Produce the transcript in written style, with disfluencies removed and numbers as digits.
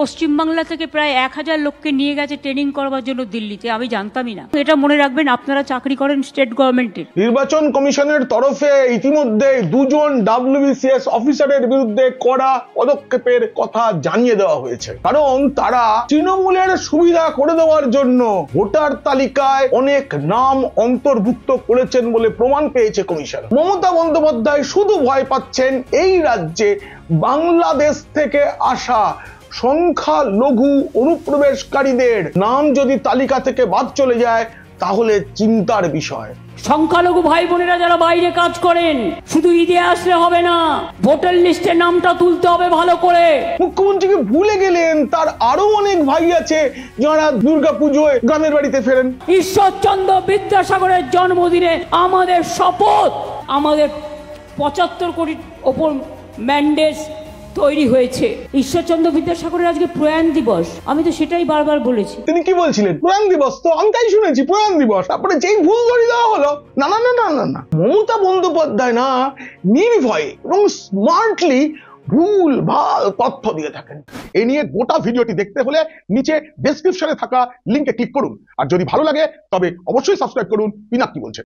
পশ্চিমবাংলা থেকে প্রায় 1000 লোককে নিয়ে গেছে ট্রেনিং করবার জন্য দিল্লিতে, আমি জানতামই না। এটা মনে রাখবেন, আপনারা চাকরি করেন স্টেট গভর্নমেন্টের। নির্বাচন কমিশনের তরফে ইতিমধ্যে 2 জন WBCS অফিসারের বিরুদ্ধে কড়া পদক্ষেপের কথা জানিয়ে দেওয়া হয়েছে, কারণ তারা তৃণমূলের সুবিধা করে দেওয়ার জন্য ভোটার তালিকায় অনেক নাম অন্তর্ভুক্ত করেছেন বলে প্রমাণ পেয়েছে কমিশন। মমতা বন্দ্যোপাধ্যায় শুধু ভয় পাচ্ছেন এই রাজ্যে বাংলাদেশ থেকে আসা সংখ্যালঘু অনুপ্রবেশকারীদের নাম যদি তালিকা থেকে বাদ চলে যায় তাহলে চিন্তার বিষয়। সংখ্যালঘু ভাই বোনেরা যারা বাইরে কাজ করেন, শুধু ঈদে আসলে হবে না, ভোটার লিস্টে নামটা তুলতে হবে ভালো করে। মুখ্যমন্ত্রীকে ভুলে গেলেন তার আরো অনেক ভাই আছে যারা দুর্গাপুজোয় গ্রামের বাড়িতে ফেরেন। ঈশ্বরচন্দ্র বিদ্যাসাগরের জন্মদিনে আমাদের শপথ, আমাদের 75 কোটির ওপর ম্যান্ডেট তৈরি হয়েছে। ঈশ্বরচন্দ্র বিদ্যাসাগরের আজকে প্রয়াণ দিবস, আমি তো সেটাই বারবার বলেছি। তিনি কি বলছিলেন? প্রয়াণ দিবস তো আমি তাই শুনেছি, প্রয়াণ দিবস। তারপরে যেই ভুল ধরে দেওয়া হলো, না না না না না না, মমতা বন্দ্যোপাধ্যায় না নির্ভয়ে এবং স্মার্টলি ভুল ভাল তথ্য দিয়ে থাকেন। এই নিয়ে গোটা ভিডিওটি দেখতে হলে নিচে ডেসক্রিপশনে থাকা লিংকে ক্লিক করুন, আর যদি ভালো লাগে তবে অবশ্যই সাবস্ক্রাইব করুন। পিনাক কি বলছে।